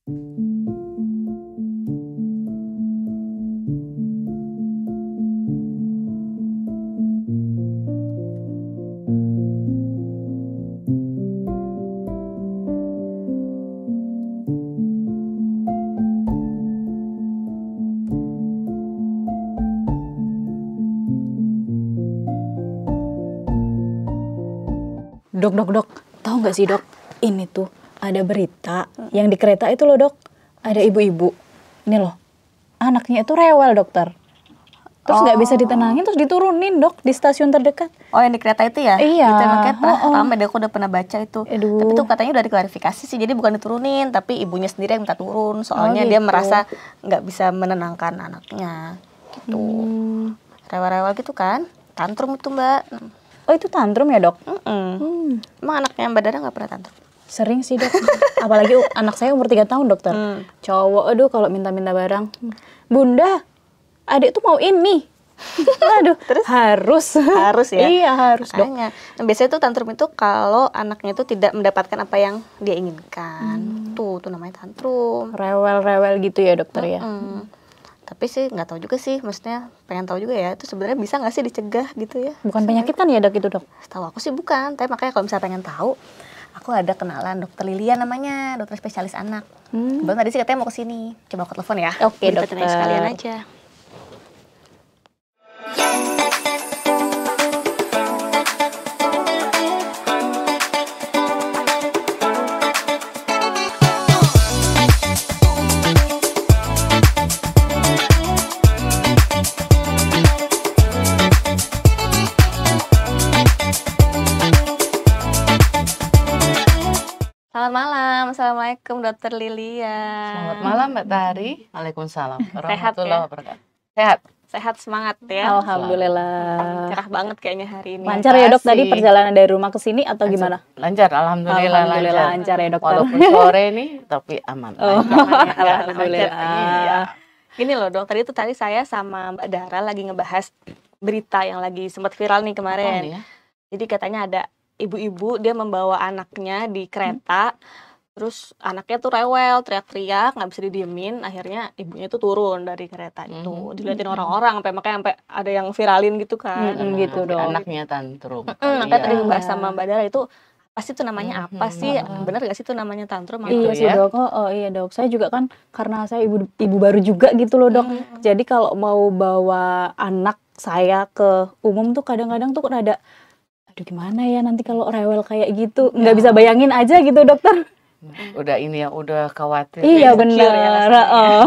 Dok, dok, dok. Tahu nggak sih dok? Ini tuh ada berita yang di kereta itu loh dok. Ada ibu-ibu. Ini loh. Anaknya itu rewel dokter. Terus nggak bisa ditenangin, terus diturunin dok di stasiun terdekat. Oh yang di kereta itu ya? Iya. Itu emang kereta. Ramai deh, aku udah pernah baca itu. Aduh. Tapi tuh katanya udah diklarifikasi sih. Jadi bukan diturunin, tapi ibunya sendiri yang minta turun. Soalnya dia gitu. merasa nggak bisa menenangkan anaknya. Gitu. Rewel-rewel gitu kan? Tantrum itu mbak. Oh itu tantrum ya dok? Emang anaknya Mbak Dara nggak pernah tantrum? Sering sih dok. Apalagi anak saya umur 3 tahun dokter. Cowok, aduh kalau minta-minta barang. Bunda, adik tuh mau ini. Aduh, terus Harus ya? Iya harus dok. Makanya. Nah, biasanya tuh tantrum itu kalau anaknya itu tidak mendapatkan apa yang dia inginkan. Tuh namanya tantrum. Rewel-rewel gitu ya dokter ya? Tapi sih nggak tahu juga sih, maksudnya pengen tahu juga ya, itu sebenarnya bisa nggak sih dicegah gitu ya? Bukan penyakit kan ya dok itu dok? Setahu aku sih bukan, tapi makanya kalau misalnya pengen tahu, aku ada kenalan dokter Lilia namanya, dokter spesialis anak. Kebetulan tadi sih katanya mau kesini, coba aku telepon ya. Oke, Jadi kita dokter. tanya sekalian aja. Selamat malam, assalamualaikum dokter Lilia. Selamat malam Mbak Tari. Waalaikumsalam warahmatullahi ya? wabarakatuh. Sehat. Sehat, semangat ya. Alhamdulillah. Cerah banget kayaknya hari ini. Lancar ya dok tadi Makasih. perjalanan dari rumah ke sini atau gimana? Lancar, alhamdulillah, Lancar ya dokter. Walaupun sore nih, tapi aman. Alhamdulillah. Iya. Gini loh dok, tadi saya sama Mbak Dara lagi ngebahas berita yang lagi sempat viral nih kemarin. Apaan ya? Jadi katanya ada ibu-ibu dia membawa anaknya di kereta, terus anaknya tuh rewel, teriak-teriak, nggak bisa didiemin, akhirnya ibunya tuh turun dari kereta itu, diliatin orang-orang, sampai ada yang viralin gitu kan. Gitu Sampai dok. Anaknya tantrum. Makanya tadi Iya. ngebahas sama Mbak Dara itu pasti tuh namanya apa sih? Bener gak sih tuh namanya tantrum? Gitu Iya sih ya. dok, iya dok. Saya juga kan karena saya ibu baru juga gitu loh dok. Jadi kalau mau bawa anak saya ke umum tuh kadang-kadang tuh rada, aduh gimana ya nanti kalau rewel kayak gitu, nggak bisa bayangin aja gitu dokter. Udah ini ya, udah khawatir. Iya insecure ya benar. rasanya.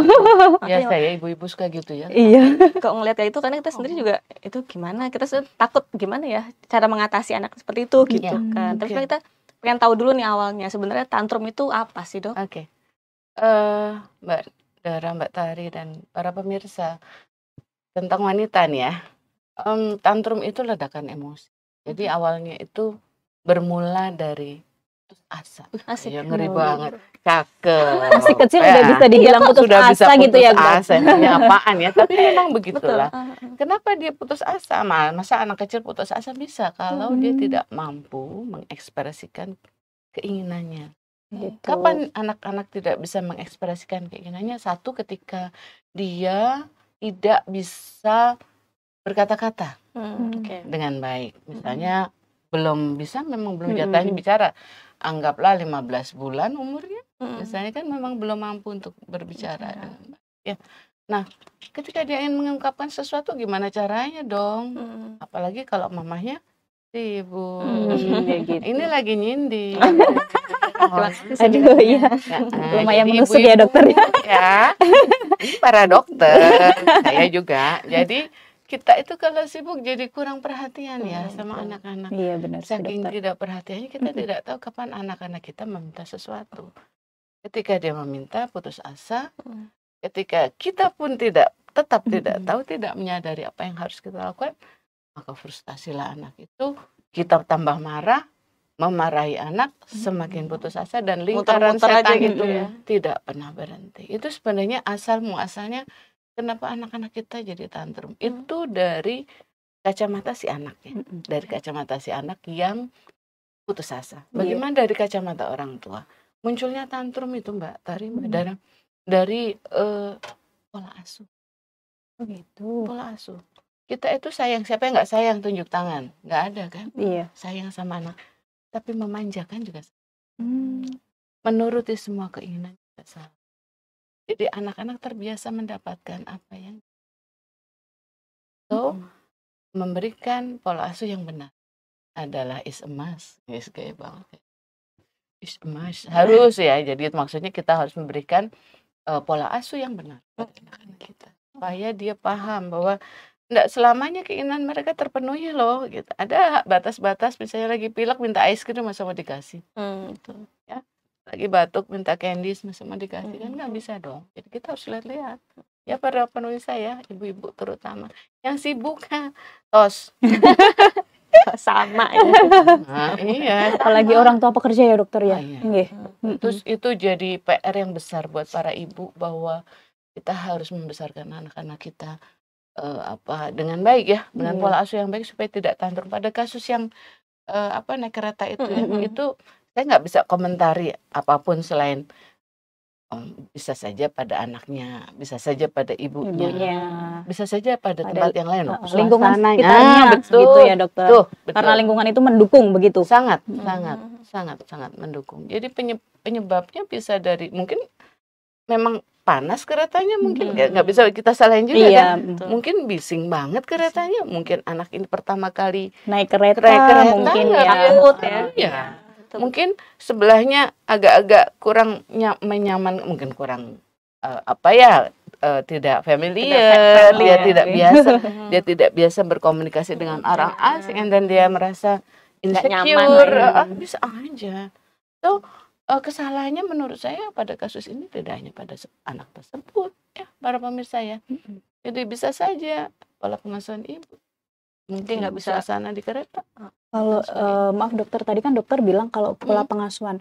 Ya saya ibu-ibu suka gitu ya. Iya. Kalau ngeliat kayak itu karena kita sendiri juga itu gimana, kita takut gimana ya cara mengatasi anak seperti itu gitu Iya. kan. Terus Oke. kita pengen tahu dulu nih awalnya sebenarnya tantrum itu apa sih dok? Oke. Mbak Dara, Mbak Tari, dan para pemirsa tentang wanita nih ya. Tantrum itu ledakan emosi. Jadi awalnya itu bermula dari putus asa. Asik. Ya, ngeri banget. Cakep. Masih kecil Ya, udah bisa dibilang putus sudah bisa asa gitu ya, putus Dok? asa. Ini apaan ya? Tapi memang Betul. begitulah. Kenapa dia putus asa? Masa anak kecil putus asa bisa kalau dia tidak mampu mengekspresikan keinginannya. Gitu. Kapan anak-anak tidak bisa mengekspresikan keinginannya? Satu, ketika dia tidak bisa berkata-kata Oke. dengan baik. Misalnya belum bisa, memang belum jatahnya bicara. Anggaplah 15 bulan umurnya. Misalnya kan memang belum mampu untuk berbicara dengan baik. Ya. Nah, ketika dia ingin mengungkapkan sesuatu, gimana caranya dong? Apalagi kalau mamahnya sibuk. Gitu. Ini lagi nyindir. Aduh iya. Lumayan menusuk ya dokter ya. Ya, ini para dokter, saya juga. Jadi kita itu kalau sibuk jadi kurang perhatian ya sama anak-anak. Iya benar sih Saking dokter. tidak perhatiannya kita tidak tahu kapan anak-anak kita meminta sesuatu. Ketika dia meminta, putus asa. Ketika kita pun tetap tidak tahu, tidak menyadari apa yang harus kita lakukan, maka frustasilah anak itu. Kita tambah marah, memarahi anak, semakin putus asa, dan lingkaran Muter-muter aja setan gitu itu ya. tidak pernah berhenti. Itu sebenarnya muasalnya kenapa anak-anak kita jadi tantrum. Itu dari kacamata si anaknya, dari kacamata si anak yang putus asa. Bagaimana dari kacamata orang tua? munculnya tantrum itu Mbak Tari, Mbak Dara, dari pola asuh. Gitu. Pola asuh. Kita itu sayang, siapa yang nggak sayang tunjuk tangan? Nggak ada kan? Iya. Sayang sama anak. Tapi memanjakan juga Hmm. menuruti semua keinginan juga salah. Jadi anak-anak terbiasa mendapatkan apa yang memberikan pola asuh yang benar adalah is emas. Yes, kayak banget. Is emas. Harus ya. Jadi maksudnya kita harus memberikan pola asuh yang benar pada anak-anak kita. Supaya dia paham bahwa enggak selamanya keinginan mereka terpenuhi loh gitu. Ada batas-batas, misalnya lagi pilek minta es krim masa mau dikasih. Betul. Ya. Lagi batuk minta candies masa mau dikasih, kan nggak bisa dong. Jadi kita harus lihat-lihat. Ya para penulis saya, ibu-ibu terutama yang sibuk tos. Sama ya. Nah, iya. Apalagi orang tua pekerja ya dokter ya. Ah, iya. Nggih. Terus itu jadi PR yang besar buat para ibu bahwa kita harus membesarkan anak-anak kita dengan baik ya, dengan pola asuh yang baik supaya tidak tantrum. Pada kasus yang naik kereta itu ya, itu saya nggak bisa komentari apapun selain bisa saja pada anaknya, bisa saja pada ibunya, bisa saja pada tempat yang lain loh. Lingkungan Suasananya. sekitarnya Betul. gitu ya dokter. Tuh, betul. Karena lingkungan itu mendukung begitu. Sangat mendukung. Jadi penyebabnya bisa dari mungkin memang panas keretanya, mungkin nggak bisa kita salahin juga Iya, kan. Mungkin bising banget keretanya, mungkin anak ini pertama kali naik kereta mungkin nggak ya. takut ya. Iya. Mungkin sebelahnya agak-agak kurang nyaman, mungkin kurang tidak familiar, dia tidak biasa berkomunikasi dengan orang asing, dan dia merasa insecure, bisa aja. So, kesalahannya menurut saya pada kasus ini tidak hanya pada anak tersebut, ya para pemirsa ya. Jadi bisa saja pola pengasuhan ibu, mungkin nggak bisa suasana di kereta. Kalau maaf dokter, tadi kan dokter bilang kalau pola pengasuhan,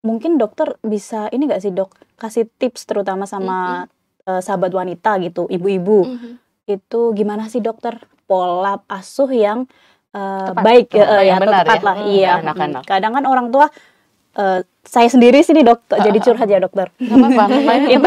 mungkin dokter bisa ini nggak sih dok, kasih tips terutama sama sahabat wanita gitu, ibu-ibu, itu gimana sih dokter pola asuh yang baik yang benar, tepat ya? Lah, iya. Anak-anak. Kadang kan orang tua saya sendiri sini dok, jadi curhat ya dokter. Tempat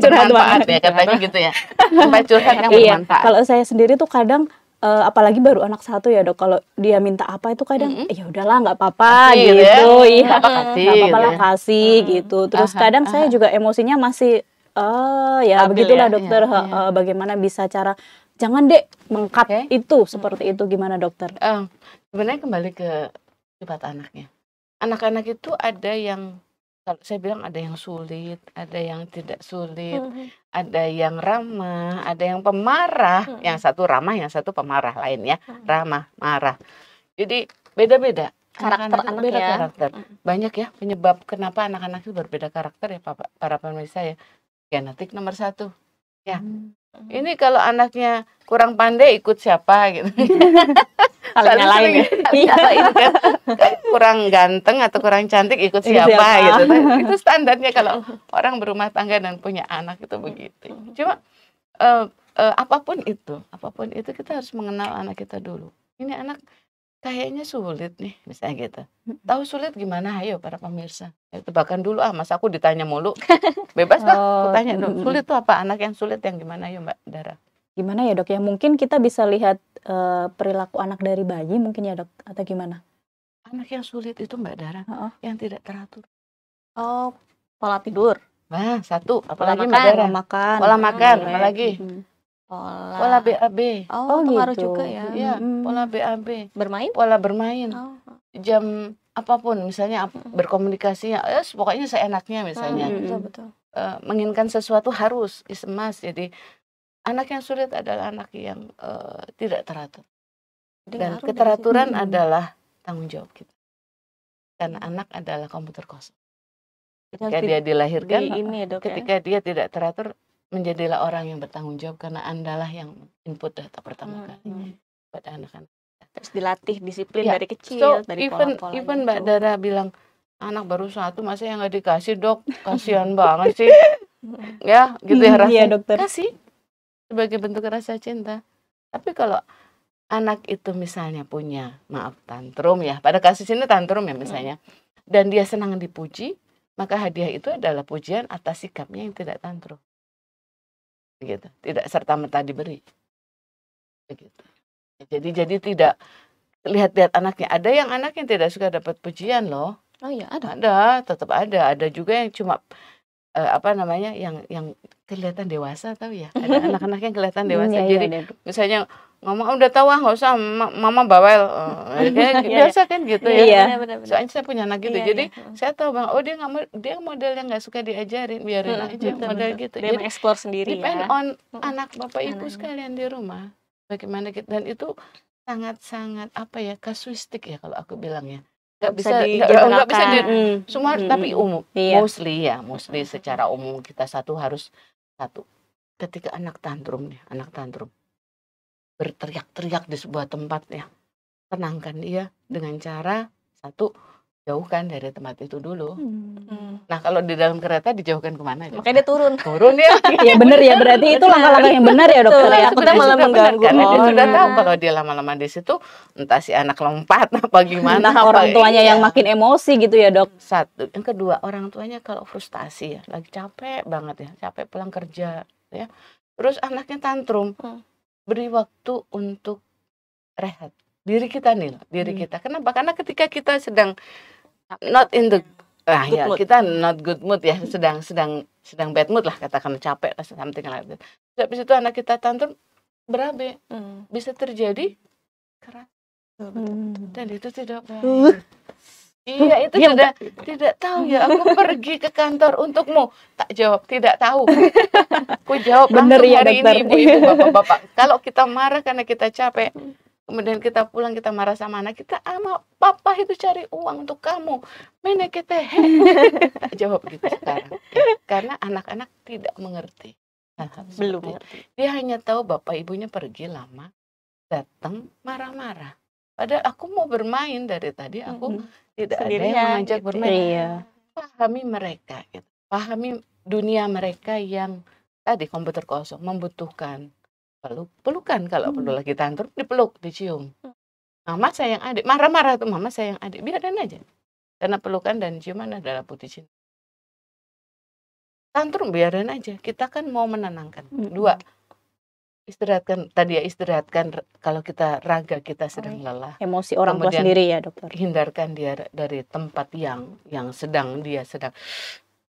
curhat manfaat ya katanya gitu ya. Tempat curhat yang bermanfaat. Kalau saya sendiri tuh kadang apalagi baru anak satu ya dok, kalau dia minta apa itu kadang ya udahlah nggak apa-apa gitu, iya nggak apa-apa lah kasih gitu. Terus kadang saya juga emosinya masih ya begitulah dokter. Bagaimana bisa cara jangan dek mengkat itu seperti itu, gimana dokter? Sebenarnya kembali ke sifat anaknya. Anak-anak itu ada yang, kalau saya bilang ada yang sulit, ada yang tidak sulit, ada yang ramah, ada yang pemarah, yang satu ramah, yang satu pemarah lain ya, ramah, marah. Jadi beda-beda karakter anak ya. Karakter. Banyak ya penyebab kenapa anak-anak itu berbeda karakter ya para pemirsa ya. Genetik nomor 1 ya. Ini kalau anaknya kurang pandai ikut siapa gitu. Nyalain kan. Kurang ganteng atau kurang cantik ikut siapa gitu. Itu standarnya kalau orang berumah tangga dan punya anak itu begitu. Cuma apapun itu kita harus mengenal anak kita dulu. Ini anak kayaknya sulit nih, misalnya gitu. Tahu sulit gimana? Ayo para pemirsa. Tebakan dulu masa aku ditanya mulu. Bebas lah, aku tanya dulu. Sulit tuh apa? Anak yang sulit yang gimana? Ayo Mbak Dara. Gimana ya dok ya? Mungkin kita bisa lihat perilaku anak dari bayi mungkin ya dok, atau gimana? Anak yang sulit itu Mbak Dara, yang tidak teratur. Pola tidur. Nah, satu. Apalagi Mbak Dara? Pola makan, apalagi? Pola BAB. Pengaruh juga ya. Iya, pola BAB. Bermain? Pola bermain. Jam apapun, misalnya berkomunikasi, pokoknya seenaknya misalnya. Betul. Menginginkan sesuatu harus isemas. Jadi anak yang sulit adalah anak yang tidak teratur. Dan keteraturan adalah tanggung jawab kita. Karena anak adalah komputer kosong. Ketika dia dilahirkan, ketika dia tidak teratur, menjadilah orang yang bertanggung jawab karena Andalah yang input data pertama kali pada anak-anak. Terus dilatih disiplin dari kecil, dari pola-pola. Even Mbak Dara bilang anak baru 1 masa yang nggak dikasih dok, kasihan banget sih. Ya gitu ya rasanya. Iya, dokter. Kasih sebagai bentuk rasa cinta. Tapi kalau anak itu misalnya punya tantrum ya, pada kasus ini tantrum ya misalnya, dan dia senang dipuji, maka hadiah itu adalah pujian atas sikapnya yang tidak tantrum. Begitu. Tidak serta-merta diberi. Begitu. Jadi tidak lihat-lihat anaknya. Ada yang anak yang tidak suka dapat pujian loh. Oh iya, ada. Ada, tetap ada. Ada juga yang cuma yang kelihatan dewasa, tahu ya. Ada anak-anak yang kelihatan dewasa. Iya, Jadi iya, misalnya ngomong udah tahu nggak usah, mama bawel. Kayak biasa kan gitu ya. Iya. Benar-benar. Soalnya saya punya anak gitu. Iya, Jadi iya. saya tahu Bang, dia model yang nggak suka diajarin, biarin aja Betul, model betul. gitu. Dia Jadi mengeksplor sendiri depend ya. on anak bapak ibu Anaknya. sekalian di rumah. Bagaimana kita, dan itu sangat-sangat kasuistik ya kalau aku bilang ya. Nggak bisa semua, tapi umum. Iya. Mostly secara umum kita harus satu. Ketika anak tantrum berteriak-teriak di sebuah tempat ya, tenangkan dia dengan cara satu, jauhkan dari tempat itu dulu. Nah kalau di dalam kereta dijauhkan kemana? Makanya dia turun. Turun ya. Ya benar ya, berarti itu langkah-langkah yang benar ya dokter ya. Aku udah malah mengganggu karena dia sudah orang. tahu kalau dia lama-lama di situ, entah si anak lompat apa gimana. Entah orang tuanya yang makin emosi gitu ya dok. Satu, yang kedua orang tuanya kalau frustasi ya, lagi capek banget ya, capek pulang kerja ya, terus anaknya tantrum, beri waktu untuk rehat. Diri kita. Kenapa? Karena ketika kita sedang not in the mood. kita not good mood ya, sedang bad mood lah, katakan capek lah, something like that. Habis itu anak kita tantrum, berabe, bisa terjadi keras. Dan itu tidak baik. Iya, itu tidak tahu ya. Aku pergi ke kantor untukmu. Tak jawab, tidak tahu. Aku jawab Bener langsung ya, hari dokter. ini, ibu-ibu, bapak-bapak. Kalau kita marah karena kita capek, kemudian kita pulang, kita marah sama anak kita, papa itu cari uang untuk kamu. Mana kita tak jawab gitu sekarang. Karena anak-anak tidak mengerti. Belum mengerti. Dia hanya tahu bapak ibunya pergi lama, datang marah-marah. Padahal aku mau bermain dari tadi, aku tidak ada yang mengajak gitu. bermain. Iya. Pahami mereka, gitu. Pahami dunia mereka yang tadi komputer kosong, membutuhkan pelukan. Kalau perlu lagi tantrum, dipeluk, dicium. Mama sayang adik, marah-marah tuh mama sayang adik, biarin aja. Karena pelukan dan ciuman adalah bukti cinta. Tantrum biarin aja, kita kan mau menenangkan. Dua, istirahatkan kalau kita raga kita sedang lelah. Emosi orang tua Kemudian sendiri ya dokter. Hindarkan dia dari tempat yang sedang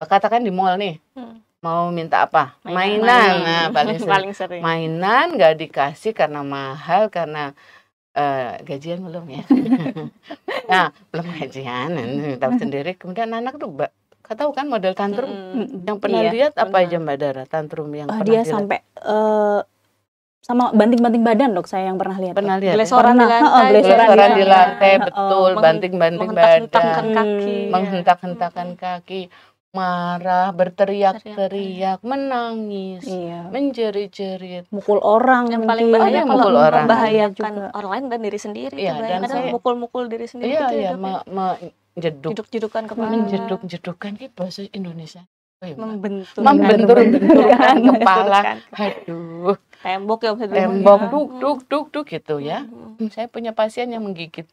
katakan di mall nih, mau minta apa? Mainan. Nah, paling sering. Mainan nggak dikasih karena mahal, karena gajian belum ya. Nah, belum gajian, tahu sendiri. Kemudian anak tuh tahu kan model tantrum yang pernah lihat apa aja Mbak Dara, tantrum yang pernah dia dilihat? sampai sama banting-banting badan dok, saya yang pernah lihat. Pernah lihat? Gelesoran di lantai. Gelesoran di lantai, betul. Banting-banting badan, menghentak-hentakan kaki. menghentak-hentakan kaki, marah, berteriak-teriak, menangis, menjerit-jerit, mukul orang. Yang paling mungkin. bahaya kalau mukul orang. membahayakan Juga. orang lain dan diri sendiri. Iya, itu dan kadang saya- mukul-mukul diri sendiri Iya, gitu ya, iya, Dok, ya. menjeduk-jedukan Kepala. menjeduk-jedukan itu bahasa Indonesia. Membenturkan Kepala. Aduh, tembok ya tembok duk gitu ya. Saya punya pasien yang menggigit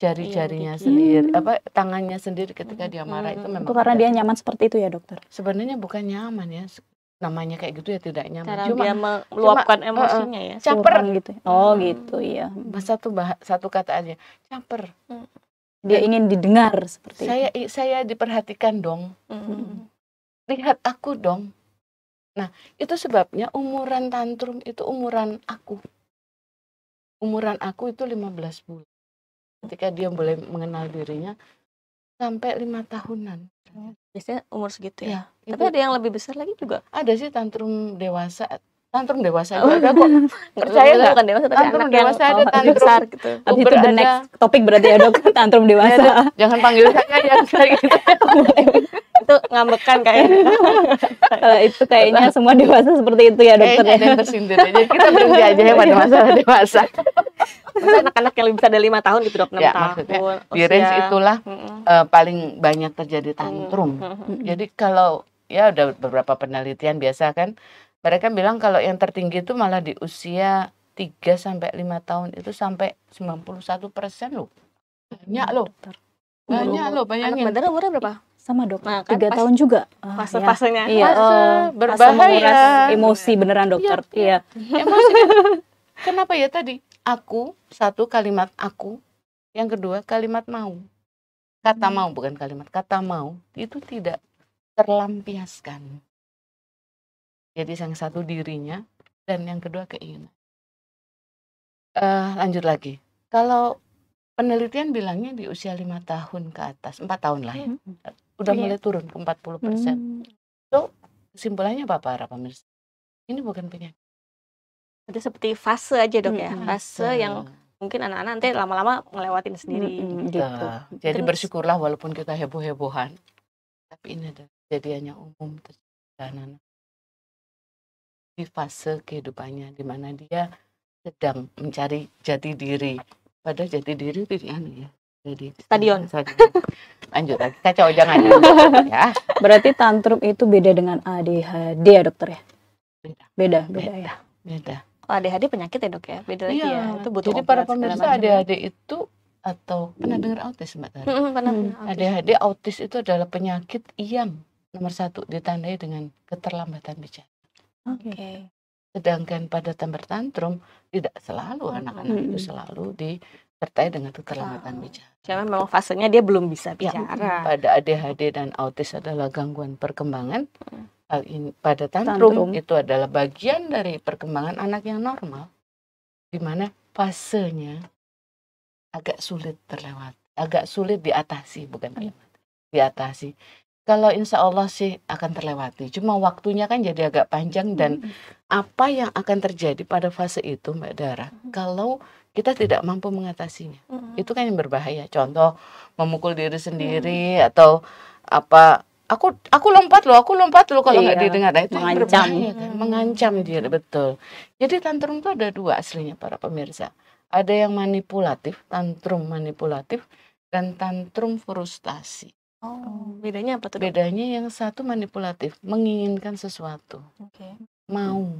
jari-jarinya sendiri, tangannya sendiri ketika dia marah. Itu memang Itu karena dia nyaman seperti itu ya dokter. sebenarnya bukan nyaman ya, namanya kayak gitu ya, tidak nyaman. cara Cuma dia meluapkan emosinya ya. caper gitu. Oh gitu ya. satu kata aja, caper. Dia ingin didengar seperti itu. Saya diperhatikan dong. Lihat aku dong. Nah, itu sebabnya umuran tantrum itu umuran aku. Umuran aku itu 15 bulan. Ketika dia mulai mengenal dirinya sampai 5 tahunan. Biasanya umur segitu ya. Ya, Tapi ada yang lebih besar lagi juga. ada sih tantrum dewasa. Tantrum dewasa juga ada kok. Percaya nggak? Bukan dewasa, tapi Tantrum anak dewasa yang ada tantrum besar gitu. Abis itu the next topik berarti ya dok, tantrum dewasa. Jangan panggil saya yang kayak gitu. Itu ngambekan kayaknya. Kalau itu kayaknya semua dewasa seperti itu ya dokter Kayaknya ada ya. yang tersindir aja. Kita berhenti aja ya pada masalah dewasa. Masa anak-anak yang lebih besar dari 5 tahun gitu dok, 6 Ya, tahun. maksudnya di range itulah paling banyak terjadi tantrum. Jadi kalau ya udah beberapa penelitian biasa kan, mereka bilang kalau yang tertinggi itu malah di usia 3-5 tahun itu sampai 91% loh. Banyak loh. Banyak loh, Anak bayangin. Badara umurnya berapa? sama dok. Nah, kan 3 pas tahun juga. Ah, ya. fase-fasenya. Iya, Fase berbahaya. menguras emosi beneran dokter. Iya. Emosinya. Kenapa ya tadi? Aku, satu kalimat aku, yang kedua kalimat mau. Kata mau, bukan kalimat, kata mau itu tidak terlampiaskan. Jadi yang satu dirinya dan yang kedua keinginan. Lanjut lagi. Kalau penelitian bilangnya di usia 5 tahun ke atas, 4 tahun lah ya, udah Iya. mulai turun ke 40%. So, kesimpulannya apa para pemirsa? Ini bukan penyakit. Itu seperti fase aja dok ya. Fase Betul. yang mungkin anak-anak nanti lama-lama ngelewatin sendiri. Gitu. Jadi Terus- bersyukurlah walaupun kita heboh-hebohan, tapi ini adalah kejadiannya umum dan anak di fase kehidupannya di mana dia sedang mencari jati diri. Padahal jati diri itu ya. Jadi Stadion. Lanjut lagi, kacau jangan ya. Berarti tantrum itu beda dengan ADHD ya dokter ya? Beda. Beda ya. Beda. Kalau ADHD penyakit ya dok ya, beda lagi Iya. ya. Itu butuh Jadi obat para segala pemirsa macam. ADHD itu atau pernah dengar autis Mbak Tari? Pernah. ADHD autis itu adalah penyakit yang nomor 1 ditandai dengan keterlambatan bicara. Oke. Sedangkan pada bertantrum tidak selalu anak-anak itu selalu disertai dengan keterlambatan bicara. Cuma memang fasenya dia belum bisa Ya, bicara. pada ADHD dan autis adalah gangguan perkembangan. Hal ini pada tantrum itu adalah bagian dari perkembangan anak yang normal, di mana fasenya agak sulit terlewat, agak sulit diatasi, bukan terlewat, diatasi. Kalau insya Allah sih akan terlewati, cuma waktunya kan jadi agak panjang dan apa yang akan terjadi pada fase itu Mbak Dara, kalau kita tidak mampu mengatasinya, itu kan yang berbahaya. Contoh memukul diri sendiri atau apa, aku lompat loh kalau nggak didengar, nah, itu yang berbahaya kan, mengancam diri, betul. Jadi tantrum itu ada 2 aslinya para pemirsa. Ada yang manipulatif, tantrum manipulatif, dan tantrum frustasi. Oh, bedanya apa tuh dok? Bedanya yang satu manipulatif, menginginkan sesuatu, Oke. mau,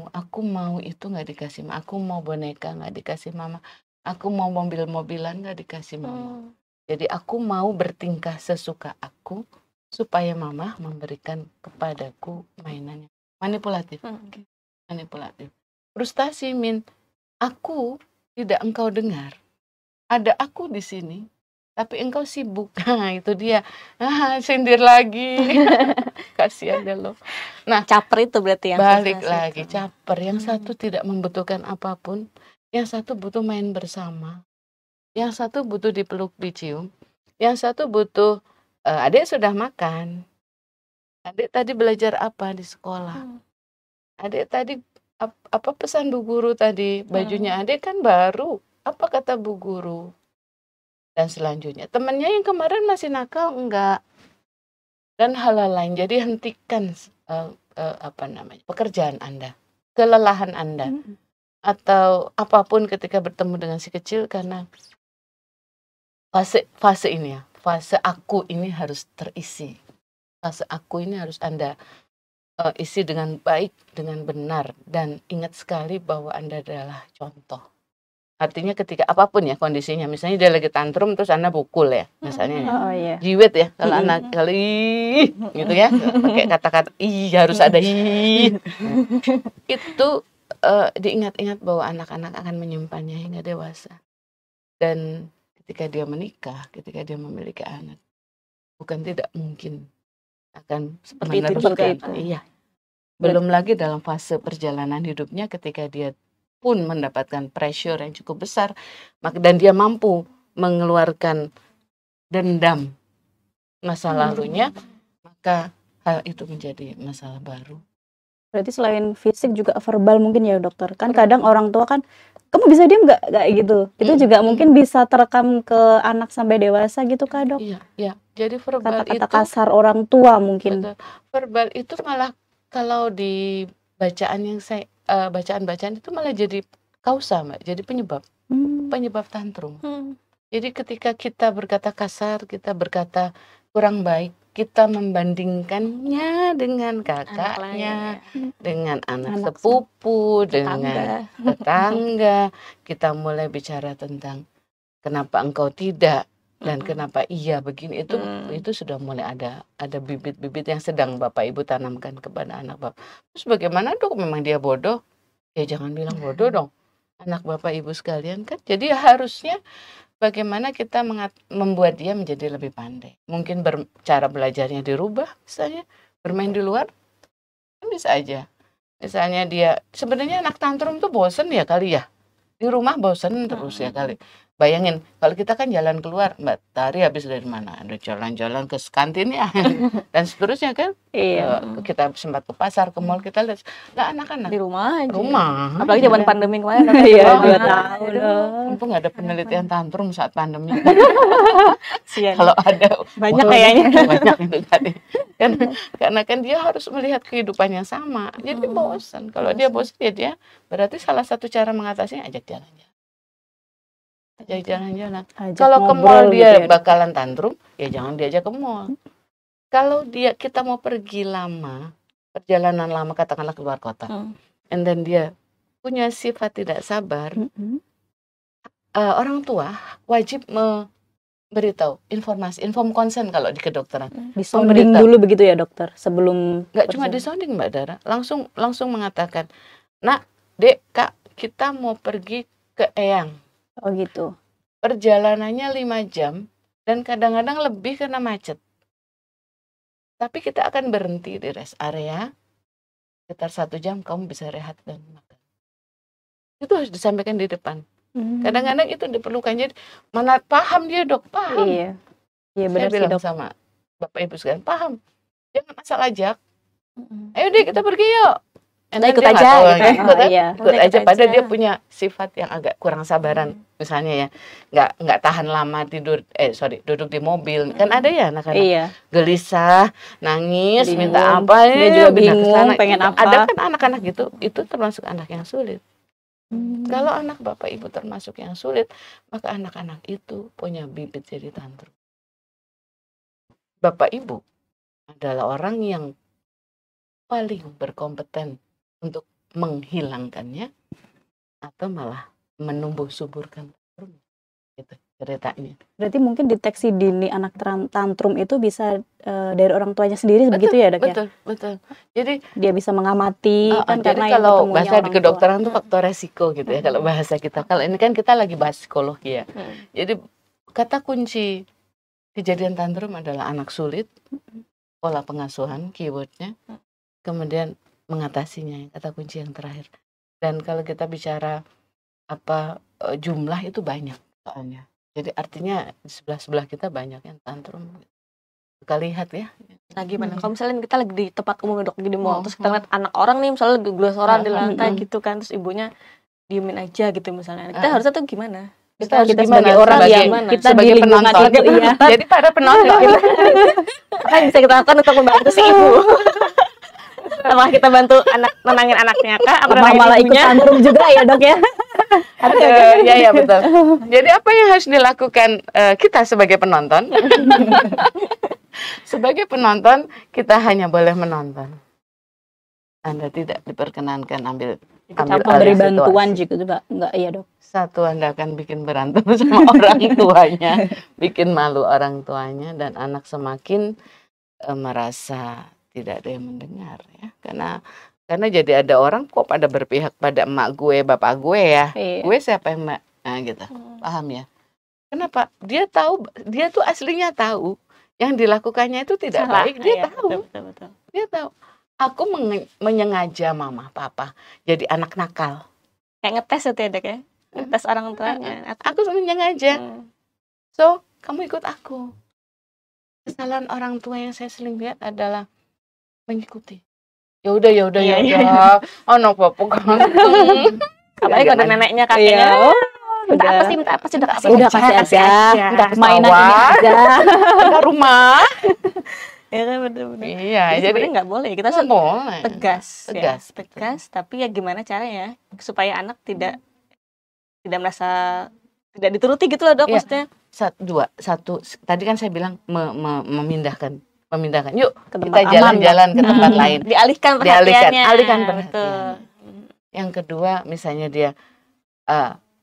aku mau itu nggak dikasih mama, aku mau boneka nggak dikasih mama, aku mau mobil-mobilan nggak dikasih mama. Jadi aku mau bertingkah sesuka aku supaya mama memberikan kepadaku mainannya. Manipulatif, manipulatif. Frustasi aku tidak engkau dengar, ada aku di sini. Tapi engkau sibuk, nah itu dia, sindir lagi, kasihan deh lo. Nah, caper itu berarti yang balik frustasi lagi, itu. caper. Yang satu tidak membutuhkan apapun, yang satu butuh main bersama, yang satu butuh dipeluk dicium, yang satu butuh, adik sudah makan, adik tadi belajar apa di sekolah, adik tadi apa pesan bu guru tadi, bajunya adik kan baru, apa kata bu guru. Dan selanjutnya temannya yang kemarin masih nakal enggak, dan hal-hal lain. Jadi hentikan pekerjaan Anda, kelelahan Anda, atau apapun ketika bertemu dengan si kecil, karena fase ini ya, fase aku ini harus terisi, fase aku ini harus Anda isi dengan baik, dengan benar, dan ingat sekali bahwa Anda adalah contoh. Artinya ketika apapun ya kondisinya, misalnya dia lagi tantrum terus Anda pukul ya, misalnya jiwet ya, kalau anak kali gitu ya, pakai kata-kata harus ada itu diingat-ingat bahwa anak-anak akan menyimpannya hingga dewasa. Dan ketika dia menikah, ketika dia memiliki anak, bukan tidak mungkin akan seperti itu juga. Iya. Belum lagi dalam fase perjalanan hidupnya ketika dia pun mendapatkan pressure yang cukup besar, dan dia mampu mengeluarkan dendam masa lalunya, maka hal itu menjadi masalah baru. Berarti selain fisik juga verbal mungkin ya dokter, kan kadang orang tua kan, kamu bisa diam nggak kayak gitu, itu juga mungkin bisa terekam ke anak sampai dewasa gitu kah dok? Iya. Jadi verbal kata-kata itu kasar orang tua mungkin. Betul. Verbal itu malah kalau di bacaan yang saya bacaan-bacaan itu malah jadi kausa Mbak, jadi penyebab tantrum. Jadi ketika kita berkata kasar, kita berkata kurang baik, kita membandingkannya dengan kakaknya, dengan anak sepupu, dengan tetangga, kita mulai bicara tentang kenapa engkau tidak dan kenapa iya begini, itu sudah mulai ada bibit-bibit yang sedang Bapak Ibu tanamkan kepada anak Bapak. Terus bagaimana dok, memang dia bodoh? Ya jangan bilang bodoh dong, anak Bapak Ibu sekalian kan. Jadi harusnya bagaimana kita membuat dia menjadi lebih pandai. Mungkin cara belajarnya dirubah, misalnya bermain di luar kan bisa aja. Misalnya dia sebenarnya anak tantrum tuh bosen ya kali ya, di rumah bosen terus ya kali. Bayangin kalau kita kan jalan keluar, Mbak Tari habis dari mana, ada jalan-jalan ke kantin ya dan seterusnya kan. Kita sempat ke pasar, ke mall, kita lihat lah anak-anak Di rumah aja. rumah. Apalagi zaman pandemi kemarin. Iya, 2 Corona. tahun. Untung nggak ada penelitian tantrum saat pandemi. Sian. Kalau ada Banyak wah, kayaknya. banyak itu tadi kan, karena kan dia harus melihat kehidupan yang sama, jadi bosan. Kalau dia bosan ya dia berarti salah satu cara mengatasinya ajak jalan-jalan. Ajak Kalau ke ngobrol mall gitu dia ya, Dok. bakalan tantrum, ya jangan diajak ke mall. Kalau kita mau pergi lama, perjalanan lama katakanlah keluar kota, and then dia punya sifat tidak sabar, orang tua wajib beritahu informasi, inform consent kalau di kedokteran. Disonding dulu begitu ya dokter sebelum Nggak cuma disonding Mbak Dara, langsung mengatakan, nak, dek, kak, kita mau pergi ke Eyang. Oh gitu. Perjalanannya 5 jam dan kadang-kadang lebih karena macet. Tapi kita akan berhenti di rest area sekitar 1 jam, kamu bisa rehat dan makan. Itu harus disampaikan di depan. Kadang-kadang itu diperlukan. Jadi mana paham dia dok, paham. Iya benar Saya sih bilang dok. sama Bapak Ibu sekalian, paham. Jangan asal ajak. Ayo deh kita pergi yuk. Kita ikut aja gitu. Ikut Udah, aja. ikut Padahal aja. dia punya sifat yang agak kurang sabaran. Misalnya ya, nggak tahan lama tidur, duduk di mobil. Kan ada ya anak-anak Iya. gelisah, nangis, Bingung. minta apa, Dia juga pindah ke bingung, sana. pengen apa. Ada kan anak-anak gitu, itu termasuk anak yang sulit. Kalau anak Bapak Ibu termasuk yang sulit, maka anak-anak itu punya bibit jadi tantrum. Bapak Ibu adalah orang yang paling berkompeten untuk menghilangkannya atau malah menumbuh suburkan tantrum. Gitu ceritanya. Berarti mungkin deteksi dini anak tantrum itu bisa dari orang tuanya sendiri begitu ya dok ya? Betul. Jadi Dia bisa mengamati kan jadi karena yang kalau ketemunya bahasa di orang kedokteran itu faktor resiko gitu ya, kalau bahasa kita. Kalau ini kan kita lagi bahas psikologi ya. Jadi kata kunci kejadian tantrum adalah anak sulit, pola pengasuhan, keywordnya, kemudian mengatasinya, kata kunci yang terakhir. Dan kalau kita bicara jumlah itu banyak soalnya. Jadi artinya di sebelah kita banyak yang tantrum. Kita lihat ya. Nah gimana? Kalau misalnya kita lagi di tempat umum dok, di mall, terus kita lihat anak orang nih misalnya lagi glosoran di lantai gitu kan, terus ibunya diemin aja gitu misalnya. Kita harusnya tuh gimana? Kita harus sebagai gimana? orang yang Gimana? kita Sebagai di lingkungan penonton. itu iya. Jadi para penonton Apa yang bisa kita lakukan untuk membantu si ibu? Apakah kita bantu nenangin anaknya kah? Apa malah ikut ibunya? tantrum juga ya dok ya? ya betul. Jadi apa yang harus dilakukan kita sebagai penonton? Sebagai penonton kita hanya boleh menonton. Anda tidak diperkenankan ambil Memberi alih bantuan situasi. juga enggak iya dok? Satu, Anda akan bikin berantem sama orang tuanya, bikin malu orang tuanya, dan anak semakin merasa tidak ada yang mendengar ya, karena jadi ada orang kok pada berpihak pada emak gue, bapak gue ya. Iya. Gue siapa yang emak? Nah gitu. Paham ya? Kenapa? Dia tahu, dia tuh aslinya tahu yang dilakukannya itu tidak Salah. baik. Dia Iya, tahu. Betul. Dia tahu. Aku menyengaja mama, papa jadi anak nakal. Kayak ngetes itu ya dok ya? Ngetes orang tuanya. Aku menyengaja. So, kamu ikut aku. Kesalahan orang tua yang saya sering lihat adalah mengikuti. Ya udah. Iya. Anak papa ganteng. Apalagi kalau ada neneknya, kakeknya. Iya. Minta Udah. apa sih? Udah kasih Udah kasih aja. Udah Mainan ini aja. Udah rumah. Ya kan bener-bener. Iya, Jadi sebenarnya nggak boleh. Kita nggak boleh. tegas. Tegas. Ya. Tegas. Tapi ya gimana caranya supaya anak tidak merasa tidak dituruti gitu loh dok, Iya. maksudnya. Satu. Tadi kan saya bilang memindahkan. Yuk Ke tempat kita aman, jalan-jalan ke tempat lain. Dialihkan perhatiannya. Alihkan perhatian. Betul. Yang kedua, misalnya dia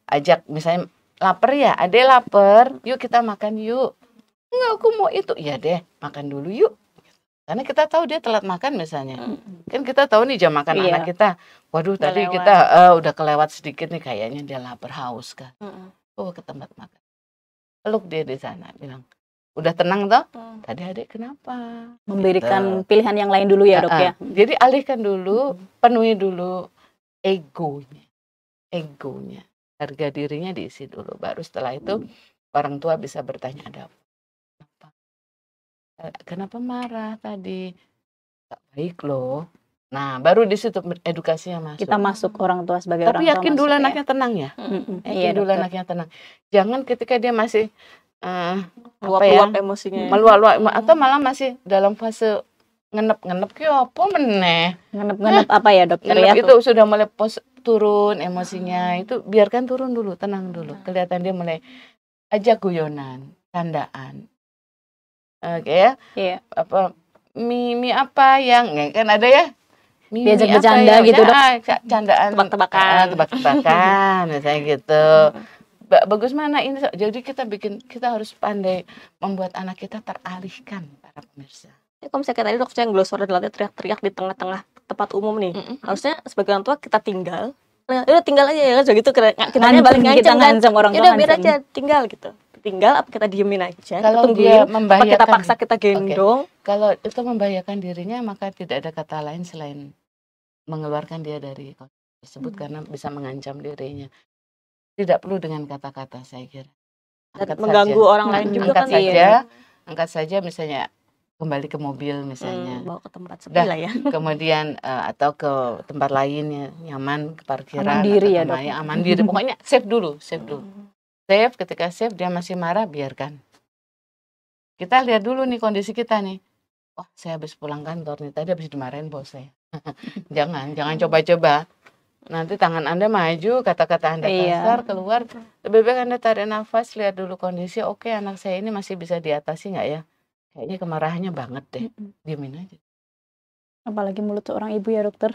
ajak, misalnya lapar ya, adek lapar, yuk kita makan yuk. Enggak, aku mau itu. Ya deh, makan dulu yuk. Karena kita tahu dia telat makan misalnya. Kan kita tahu nih jam makan Iya. anak kita. Waduh, Udah tadi lewat. kita udah kelewat sedikit nih, kayaknya dia lapar haus kan. Oh, ke tempat makan. Peluk dia di sana, bilang, udah tenang toh? Tadi adek kenapa? Memberikan pilihan yang lain dulu ya dok ya. Jadi alihkan dulu, penuhi dulu egonya. Harga dirinya diisi dulu. Baru setelah itu orang tua bisa bertanya, ada apa? Kenapa marah tadi? Tak baik loh. Nah, baru di situ edukasinya masuk. Kita masuk orang tua sebagai orang Tapi tua. yakin dulu masuk ya. anaknya tenang ya. Iya Yakin dulu dokter. anaknya tenang. Jangan ketika dia masih Luap-luap emosinya. meluap-luap atau malah masih dalam fase ngenep-ngenep ki apa meneh. Ngenep-ngenep apa ya dokter ya? Ngenep itu sudah mulai turun emosinya, itu biarkan turun dulu, tenang dulu. Kelihatan dia mulai ajak guyonan, candaan. Oke ya. Iya. Apa mie apa yang kan ada ya? Mie Diajak apa bercanda yang, gitu, Dok. Candaan Tebak-tebakan. Tebak-tebakan misalnya gitu. Bagus mana ini. Jadi kita harus pandai membuat anak kita teralihkan, para pemirsa. Kalau misalnya kayak tadi dokter yang glosor adalah teriak-teriak di tengah-tengah tempat umum nih, harusnya sebagai orang tua kita tinggal. Udah tinggal aja ya, gitu. Kitanya balik ngancam kita kan. ngancam orang tua. Udah biar aja tinggal gitu. Tinggal apa kita diemin aja, Kalau kita dia tungguin, apa kita membahayakan, paksa kita gendong. kalau itu membahayakan dirinya, maka tidak ada kata lain selain mengeluarkan dia dari kondisi tersebut karena bisa mengancam dirinya. Tidak perlu dengan kata-kata, saya kira. Dan mengganggu orang lain juga kan. Angkat saja misalnya kembali ke mobil misalnya. Bawa ke tempat sepi lah ya. Kemudian atau ke tempat lain ya, nyaman, ke parkiran. Aman diri ya, atau Dok. aman diri. Pokoknya save dulu. Save, ketika save dia masih marah, biarkan. Kita lihat dulu nih kondisi kita nih. Oh, saya habis pulang kantor nih, tadi habis dimarahin bos saya. Jangan coba-coba. Nanti tangan Anda maju, kata-kata Anda kasar, keluar. Lebih baik Anda tarik nafas, lihat dulu kondisi. Oke, anak saya ini masih bisa diatasi nggak ya? Kayaknya kemarahannya banget deh. Diemin aja. Apalagi mulut seorang ibu ya dokter.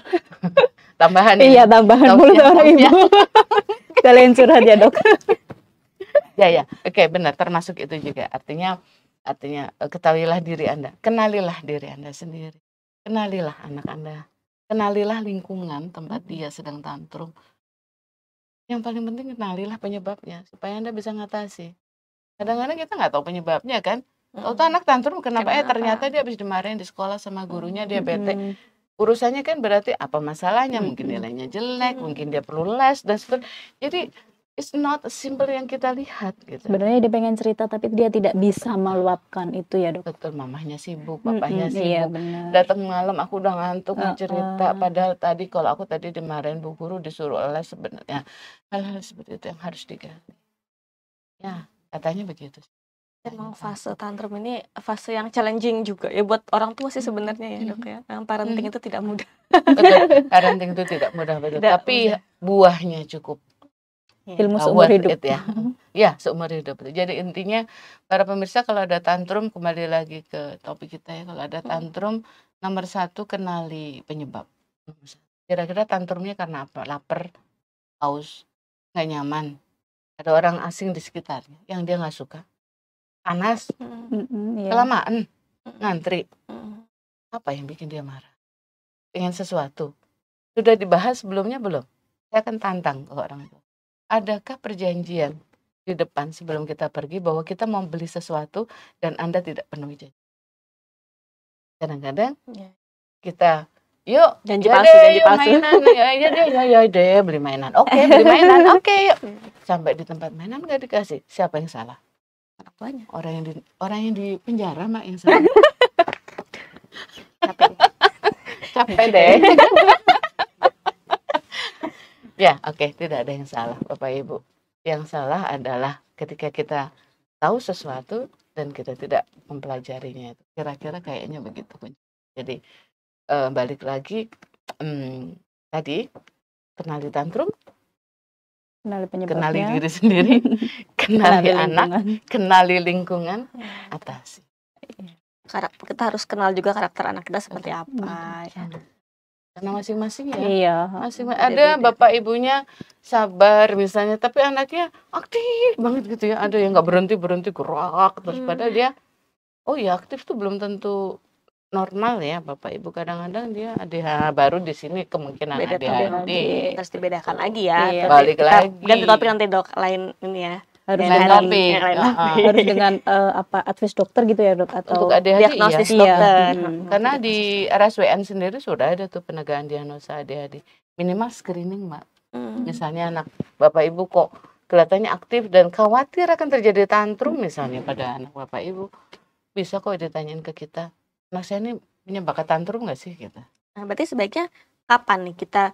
Tambahan Iya, tambahan mulut seorang ibu. Kalian curhat ya dok. Ya. Oke, benar, termasuk itu juga. Artinya ketahuilah diri Anda. Kenalilah diri Anda sendiri. Kenalilah anak Anda. Kenalilah lingkungan tempat dia sedang tantrum. Yang paling penting kenalilah penyebabnya supaya Anda bisa ngatasi. Kadang-kadang kita nggak tahu penyebabnya kan. Tahu anak tantrum kenapa? Ternyata dia habis dimarahin di sekolah sama gurunya, dia bete. Urusannya kan berarti apa masalahnya? Mungkin nilainya jelek, mungkin dia perlu les dan sebagainya. Jadi it's not simple yang kita lihat gitu. Sebenarnya dia pengen cerita tapi dia tidak bisa meluapkan itu ya dok. Betul, mamahnya sibuk, papahnya sibuk. Iya, benar. Datang malam aku udah ngantuk mau cerita, padahal kalau aku tadi dimarahin bu guru disuruh les, sebenarnya hal-hal seperti itu yang harus diganti. Ya, katanya begitu. Emang fase tantrum ini fase yang challenging juga ya buat orang tua sih sebenarnya ya dok ya. Yang parenting itu tidak mudah. Betul, parenting itu tidak mudah, betul. Tapi buahnya cukup. Ilmu seumur hidup ya. Ya, seumur hidup. Jadi intinya para pemirsa, kalau ada tantrum, kembali lagi ke topik kita ya. Kalau ada tantrum, nomor 1 kenali penyebab. Kira-kira tantrumnya karena apa? Lapar, haus, nggak nyaman. Ada orang asing di sekitarnya yang dia nggak suka. Panas, kelamaan, ngantri. Apa yang bikin dia marah? Pengen sesuatu. Sudah dibahas sebelumnya belum? Saya akan tantang ke orang itu. Adakah perjanjian di depan sebelum kita pergi bahwa kita mau beli sesuatu dan Anda tidak penuhi janji? Kadang-kadang kita, yuk, janji palsu. Mainan, ya deh, beli mainan. Oke, beli mainan, oke, yuk. Sampai di tempat mainan nggak dikasih. Siapa yang salah? Apanya? Orang yang di penjara mak yang salah. Capek deh. Ya, oke, tidak ada yang salah, Bapak Ibu. Yang salah adalah ketika kita tahu sesuatu dan kita tidak mempelajarinya. Kira-kira kayaknya begitu. Jadi balik lagi tadi, kenali tantrum, kenali diri sendiri, kenali anak, kenali lingkungan, atasi. Kita harus kenal juga karakter anak kita seperti apa. Ya. karena masing-masing ya. Iya. Ada bapak ibunya sabar misalnya, tapi anaknya aktif banget gitu ya. Ada yang nggak berhenti gerak terus, padahal dia, oh ya aktif tuh belum tentu normal ya bapak ibu. Kadang-kadang dia ADHD, baru di sini kemungkinan Beda ADHD. Harus dibedakan lagi ya. Iya. Tapi Balik kita lagi. ganti topik nanti dok, lain ini ya. Harus Lain dengan topik. harus dengan advice dokter gitu ya dok, atau Untuk ADHD diagnosis iya. dokter. Karena di RSWN sendiri sudah ada tuh penegakan diagnosa ADHD. Minimal screening, Mbak. Misalnya anak bapak ibu kok kelihatannya aktif dan khawatir akan terjadi tantrum misalnya pada anak bapak ibu, bisa kok ditanyain ke kita, anak saya ini punya bakat tantrum nggak sih gitu. Nah, berarti sebaiknya kapan nih kita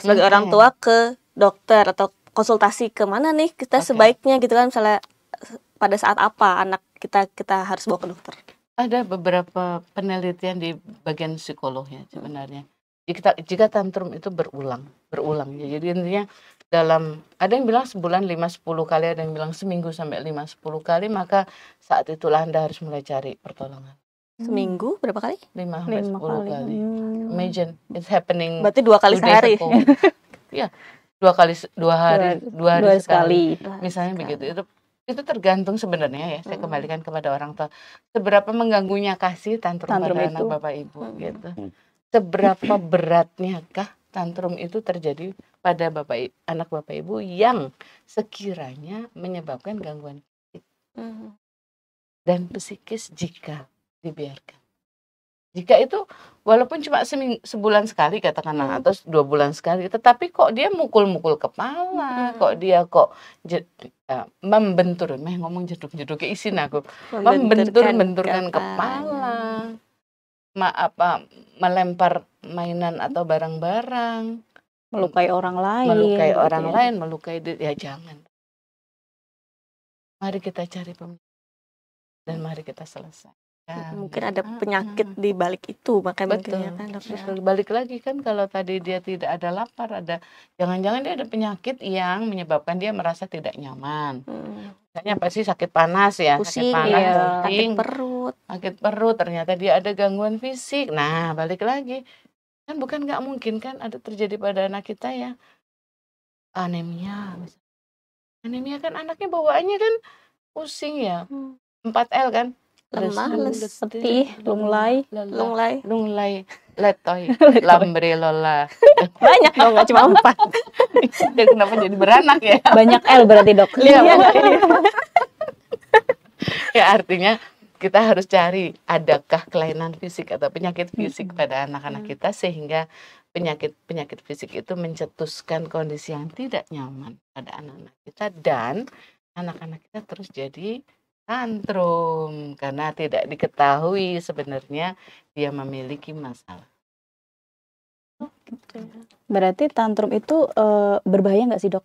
sebagai orang tua ke dokter atau konsultasi kemana nih kita sebaiknya gitu kan, misalnya pada saat apa anak kita harus bawa ke dokter? Ada beberapa penelitian di bagian psikolognya sebenarnya. Jika tantrum itu berulang ya. Jadi intinya ada yang bilang sebulan 5-10 kali, ada yang bilang seminggu sampai 5-10 kali, maka saat itulah Anda harus mulai cari pertolongan. Seminggu berapa kali? 5-10 kali. Imagine it's happening. Berarti 2 kali sehari. Iya. 2 hari sekali. Misalnya sekali. begitu. Itu tergantung sebenarnya ya. Saya kembalikan kepada orang tua. Seberapa mengganggunya kasih tantrum pada anak bapak ibu gitu. Seberapa beratnya kah tantrum itu terjadi pada anak bapak ibu yang sekiranya menyebabkan gangguan fisik dan psikis jika dibiarkan. Jika itu walaupun cuma sebulan sekali katakanlah, atau 2 bulan sekali, tetapi kok dia mukul-mukul kepala, kok dia membentur, ngomong jeduk-jeduk isin aku, membenturkan kepala, melempar mainan atau barang-barang, melukai orang lain, melukai diri, ya jangan. Mari kita cari pemikiran dan mari kita selesai. Mungkin ada penyakit di balik itu, makanya betul. Kan, Balik lagi kan, kalau tadi dia tidak ada lapar, jangan-jangan dia ada penyakit yang menyebabkan dia merasa tidak nyaman. Misalnya pasti sakit panas ya, pusing, sakit perut, ternyata dia ada gangguan fisik. Nah balik lagi kan, bukan nggak mungkin kan ada terjadi pada anak kita ya anemia kan, anaknya bawaannya kan pusing ya, 4L kan, lemah, letih, lunglai, letoy, lambrelola. Banyak dong, nggak cuma 4. Dan kenapa jadi beranak ya? Banyak L berarti dok. Iya. Ya artinya kita harus cari adakah kelainan fisik atau penyakit fisik pada anak-anak kita, sehingga penyakit fisik itu mencetuskan kondisi yang tidak nyaman pada anak-anak kita, dan anak-anak kita terus jadi tantrum karena tidak diketahui sebenarnya dia memiliki masalah. Berarti tantrum itu berbahaya nggak sih dok?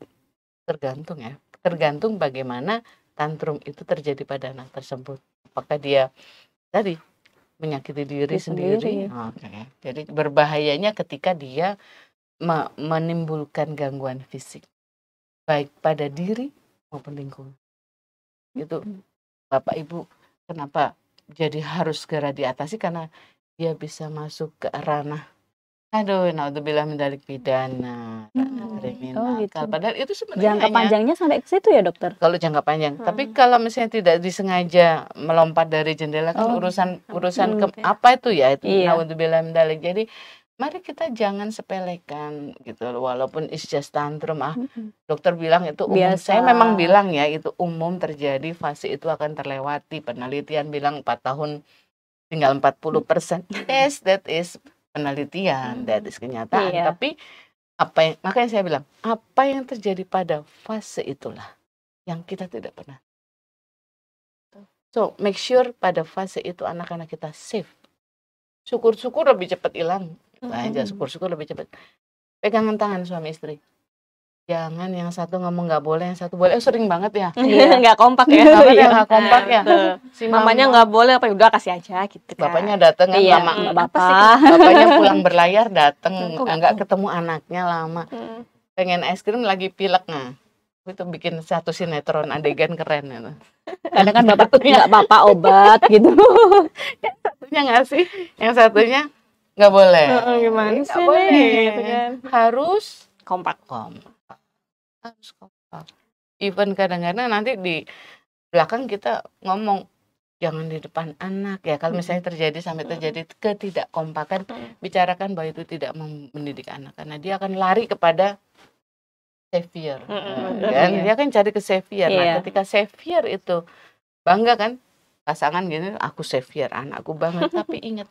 Tergantung bagaimana tantrum itu terjadi pada anak tersebut. Apakah dia tadi menyakiti diri sendiri? Jadi berbahayanya ketika dia menimbulkan gangguan fisik baik pada diri maupun lingkungan. Itu Bapak Ibu kenapa jadi harus segera diatasi, karena dia bisa masuk ke ranah naudzubillah min dzalik pidana, kriminal. Gitu. Padahal itu sebenarnya jangka panjangnya sampai ke situ ya dokter? Kalau jangka panjang. Tapi kalau misalnya tidak disengaja melompat dari jendela kan urusan apa itu ya, itu naudzubillah min dzalik. Jadi mari kita jangan sepelekan gitu, walaupun it's just tantrum. Dokter bilang itu umum. Biasa. Saya memang bilang ya itu umum terjadi, fase itu akan terlewati. Penelitian bilang 4 tahun tinggal 40%. Yes, that is penelitian, that is kenyataan. Tapi makanya saya bilang apa yang terjadi pada fase itulah yang kita tidak pernah. So make sure pada fase itu anak-anak kita safe. Syukur-syukur lebih cepat hilang. Aja syukur-syukur lebih cepat. Pegangan tangan suami istri. Jangan yang satu ngomong nggak boleh, yang satu boleh. Sering banget ya. Nggak kompak ya. Nggak kompak ya. Si mamanya nggak boleh, apa udah kasih aja gitu kan. Bapaknya datang kan lama. Bapaknya pulang berlayar datang, nggak ketemu anaknya lama. Pengen es krim lagi pilek, itu bikin satu sinetron adegan keren itu. Kadang kan bapak nggak apa-apa obat gitu. Yang satunya nggak sih, yang satunya nggak boleh. Gimana Nggak sih boleh. nih, gitu kan. Harus Kompak. kompak. Harus kompak. Even kadang-kadang nanti di belakang kita ngomong, jangan di depan anak ya. Kalau misalnya sampai terjadi ketidakkompakan, bicarakan bahwa itu tidak mendidik anak, karena dia akan lari kepada savior, kan? Dia kan cari ke savior. Nah, Iya. ketika savior itu bangga kan, pasangan gini, aku savior, anakku bangga. Tapi ingat,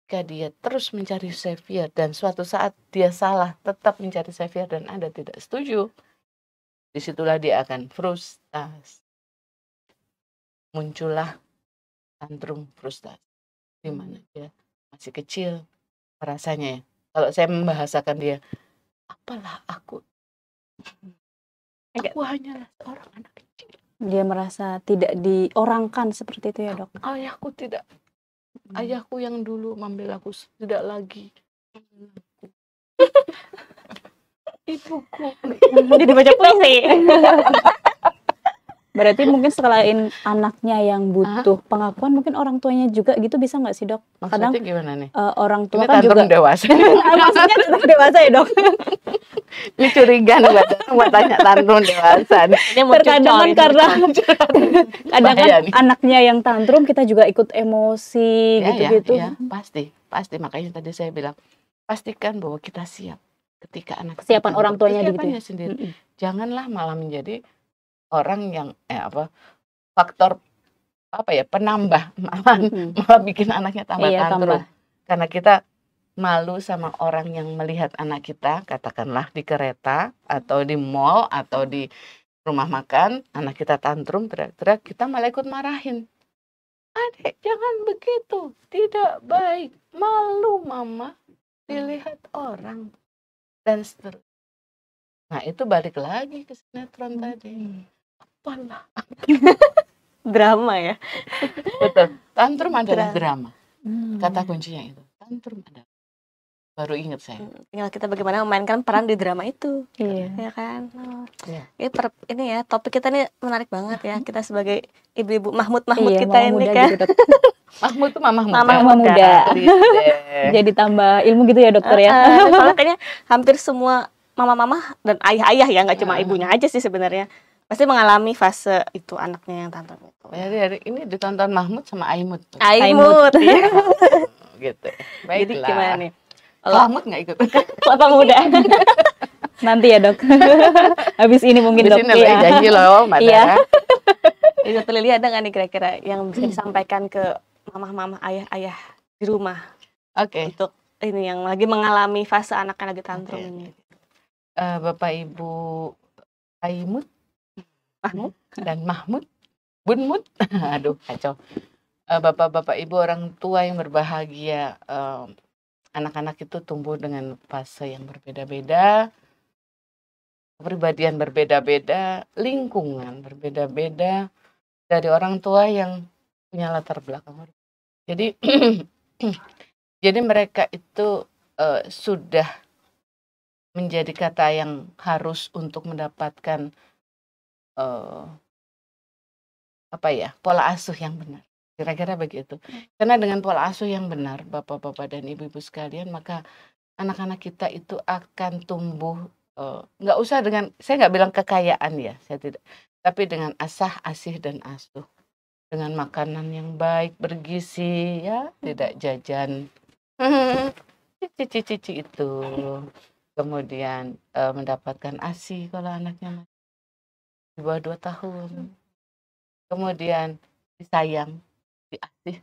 jika dia terus mencari savior dan suatu saat dia salah, tetap mencari savior dan Anda tidak setuju, disitulah dia akan frustasi. Muncullah tantrum frustasi, di mana dia masih kecil rasanya ya. Kalau saya membahasakan dia, apalah aku hanyalah seorang anak kecil. Dia merasa tidak diorangkan seperti itu ya, Dok. Ayahku tidak, ayahku yang dulu membela aku tidak lagi. Ibuku. Jadi baca puisi. Berarti mungkin selain anaknya yang butuh pengakuan, mungkin orang tuanya juga gitu, bisa nggak sih, Dok? Maksudnya gimana nih? Orang tua Ini kan tantrum juga dewasa. maksudnya tetap dewasa ya, Dok. Ini curiga nih buat tanya tantrum dewasa nih. Ini mau Terkadang kan curcol ini. karena kadang kan Bahaya nih. anaknya yang tantrum, kita juga ikut emosi gitu-gitu. Ya, pasti. Makanya tadi saya bilang, pastikan bahwa kita siap ketika anak kita Kesiapan orang tuanya gitu ya. kesiapannya sendiri. Janganlah malah menjadi orang yang faktor penambah, malah bikin anaknya tambah Iya, tantrum. tambah. Karena kita malu sama orang yang melihat anak kita, katakanlah di kereta atau di mall atau di rumah makan, anak kita tantrum, teriak-teriak, kita malah ikut marahin. Adik, jangan begitu, tidak baik, malu mama dilihat orang, dan seterusnya. Nah, itu balik lagi ke sinetron tadi. Apalah. Drama ya. Betul, tantrum adalah drama. Kata kuncinya itu, tantrum adalah. Baru ingat saya. Tinggal kita bagaimana memainkan peran di drama itu. Iya. Ya kan. Iya. Ini ya, topik kita nih menarik banget ya. Kita sebagai ibu-ibu Mahmud Iya, kita mama ini muda kan. gitu, Dok. Mahmud tuh mama muda. Mama muda. Jadi tambah ilmu gitu ya, dokter ya. Soalnya kayaknya hampir semua mama-mama dan ayah-ayah ya, nggak cuma ibunya aja sih sebenarnya, pasti mengalami fase itu anaknya yang tantrum itu. Jadi ini ditonton Mahmud sama Aimut tuh. Aimut ya. Gitu. Jadi Baiklah. gimana nih? Mahmud nggak ikut. Papa muda. Nanti ya, Dok. Habis ini mungkin, Di Dok. sini Iya. janji loh, Mbak Iya. Dara. Jadi Dokter Lili ada nggak nih kira-kira yang bisa disampaikan ke mama-mama, ayah-ayah di rumah Oke. untuk ini yang lagi mengalami fase anaknya lagi tantrum Oke. ini? Bapak Ibu Aimut Mahmud dan Mahmud, Bunmud, aduh kacau. Bapak-bapak Ibu orang tua yang berbahagia, anak-anak itu tumbuh dengan fase yang berbeda-beda, kepribadian berbeda-beda, lingkungan berbeda-beda, dari orang tua yang punya latar belakang. Jadi jadi mereka itu sudah menjadi kata yang harus untuk mendapatkan pola asuh yang benar. Kira-kira begitu. Karena dengan pola asuh yang benar, bapak-bapak dan ibu-ibu sekalian, maka anak-anak kita itu akan tumbuh, nggak usah dengan, saya nggak bilang kekayaan ya, saya tidak, tapi dengan asah, asih dan asuh, dengan makanan yang baik, bergizi, ya, tidak jajan, cici-cici itu, kemudian mendapatkan ASI kalau anaknya di bawah 2 tahun, kemudian disayang, diasih,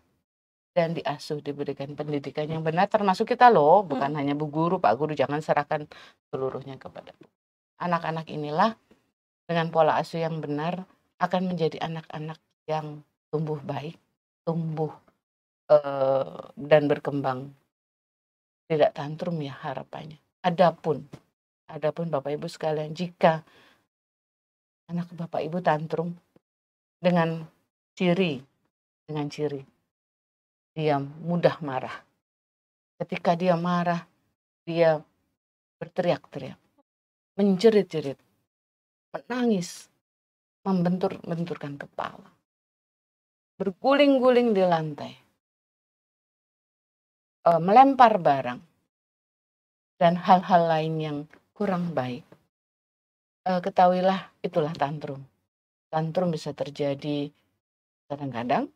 dan diasuh, diberikan pendidikan yang benar, termasuk kita loh, bukan hanya Bu Guru, Pak Guru, jangan serahkan seluruhnya kepada anak-anak. Inilah dengan pola asuh yang benar akan menjadi anak-anak yang tumbuh baik, tumbuh dan berkembang, tidak tantrum ya harapannya. Adapun Bapak Ibu sekalian, jika anak Bapak Ibu tantrum dengan ciri dia mudah marah. Ketika dia marah, dia berteriak-teriak, menjerit-jerit, menangis, membentur-benturkan kepala, berguling-guling di lantai. melempar barang dan hal-hal lain yang kurang baik, ketahuilah itulah tantrum. Tantrum bisa terjadi kadang-kadang,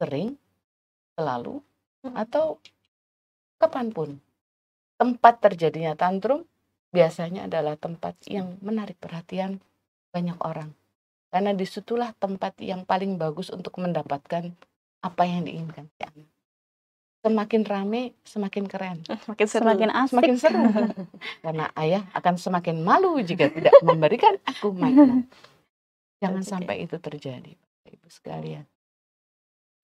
sering, selalu, atau kapanpun. Tempat terjadinya tantrum biasanya adalah tempat yang menarik perhatian banyak orang. Karena disitulah tempat yang paling bagus untuk mendapatkan apa yang diinginkan si anak. Semakin rame, semakin keren. Makin seru. Semakin asik. Semakin seru. Karena ayah akan semakin malu jika tidak memberikan aku mainan. Jangan Oke. sampai itu terjadi, Bapak Ibu sekalian.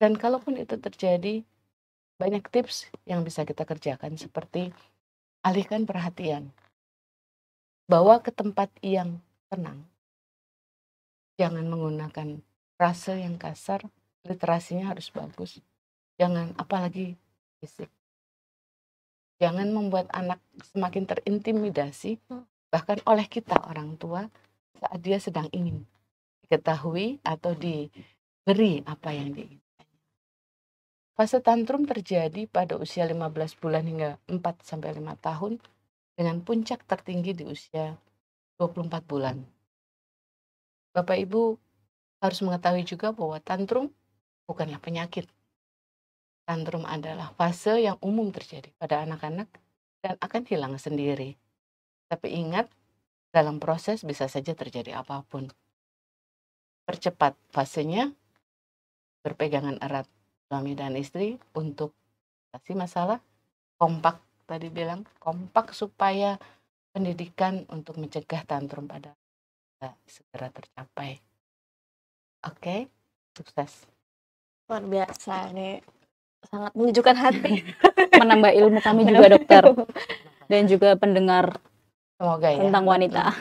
Dan kalaupun itu terjadi, banyak tips yang bisa kita kerjakan seperti alihkan perhatian. Bawa ke tempat yang tenang. Jangan menggunakan frase yang kasar, literasinya harus bagus. Jangan, apalagi fisik. Jangan membuat anak semakin terintimidasi, bahkan oleh kita orang tua, saat dia sedang ingin diketahui atau diberi apa yang diinginkan. Fase tantrum terjadi pada usia 15 bulan hingga 4-5 tahun, dengan puncak tertinggi di usia 24 bulan. Bapak Ibu harus mengetahui juga bahwa tantrum bukanlah penyakit. Tantrum adalah fase yang umum terjadi pada anak-anak dan akan hilang sendiri. Tapi ingat, dalam proses bisa saja terjadi apapun. Percepat fasenya, berpegangan erat suami dan istri untuk atasi masalah, kompak tadi bilang, kompak supaya pendidikan untuk mencegah tantrum pada segera tercapai. Oke, sukses. Luar biasa nih. Sangat menyejukkan hati. Menambah ilmu kami juga dokter. Dan juga pendengar Semoga ya. tentang wanita.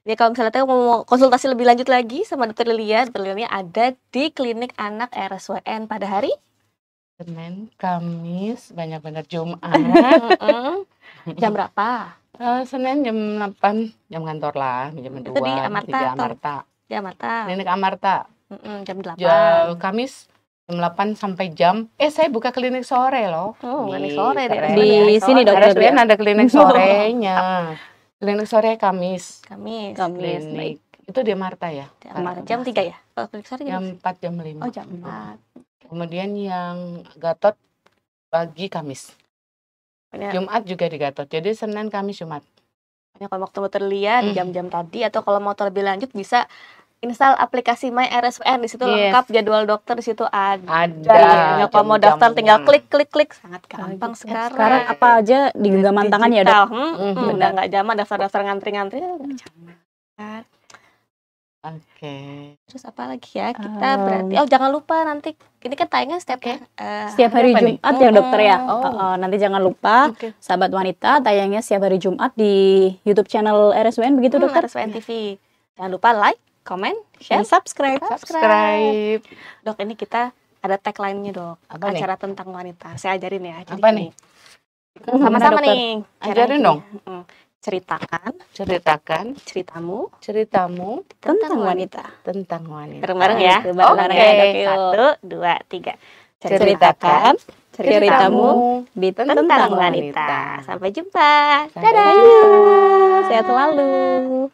Ya kalau misalnya mau konsultasi lebih lanjut lagi sama Dokter Lilia ada di klinik anak RSWN pada hari Senin, Kamis, benar-benar Jumat. Jam berapa? Senin jam 8, jam kantor lah, jam 2, Itu di Amarta, 3 atau? Amarta. Di Amarta. Klinik Amarta. Jam 8. Kamis jam 8 sampai jam. Saya buka klinik sore loh. Oh, klinik sore di keren. Di sini, dokter. RSWN ada klinik sorenya. Klinik sore Kamis. Kamis. Klinik. Itu di Amarta ya? Di Amarta. Jam 3 ya? Kalau klinik sore Jam 4, jam 5. Oh, jam 4. Kemudian yang Gatot pagi Kamis. Jumat juga di Gatot. Jadi Senin, Kamis, Jumat. Kalau waktu Dokter Lia di jam-jam tadi, atau kalau mau lebih lanjut bisa install aplikasi My RSWN. Di situ lengkap jadwal dokter, di situ ada. Ya, kalau mau daftar tinggal klik sangat gampang sekarang. Sekarang apa aja di genggaman tangan ya, Dok? Udah nggak zaman daftar ngantri-ngantri, nggak zaman. Oke. Terus apa lagi ya? Kita berarti jangan lupa nanti ini kan tayangnya setiap setiap hari Jumat ya, dokter ya. Nanti jangan lupa sahabat wanita tayangnya setiap hari Jumat di YouTube channel RSWN begitu, dokter? RSWN TV. Jangan lupa like, comment, share, subscribe. Dok, ini kita ada tagline-nya, Dok. Apa Acara tentang wanita. Saya ajarin ya. Jadi apa nih? Sama-sama nih. Ajarin dong. Ceritakan ceritamu Tentang wanita. Bareng-bareng ya. Bareng-bareng ya, Dok. 1, 2, 3. Ceritakan ceritamu di tentang wanita. Sampai jumpa. Sampai Dadah. Sehat selalu.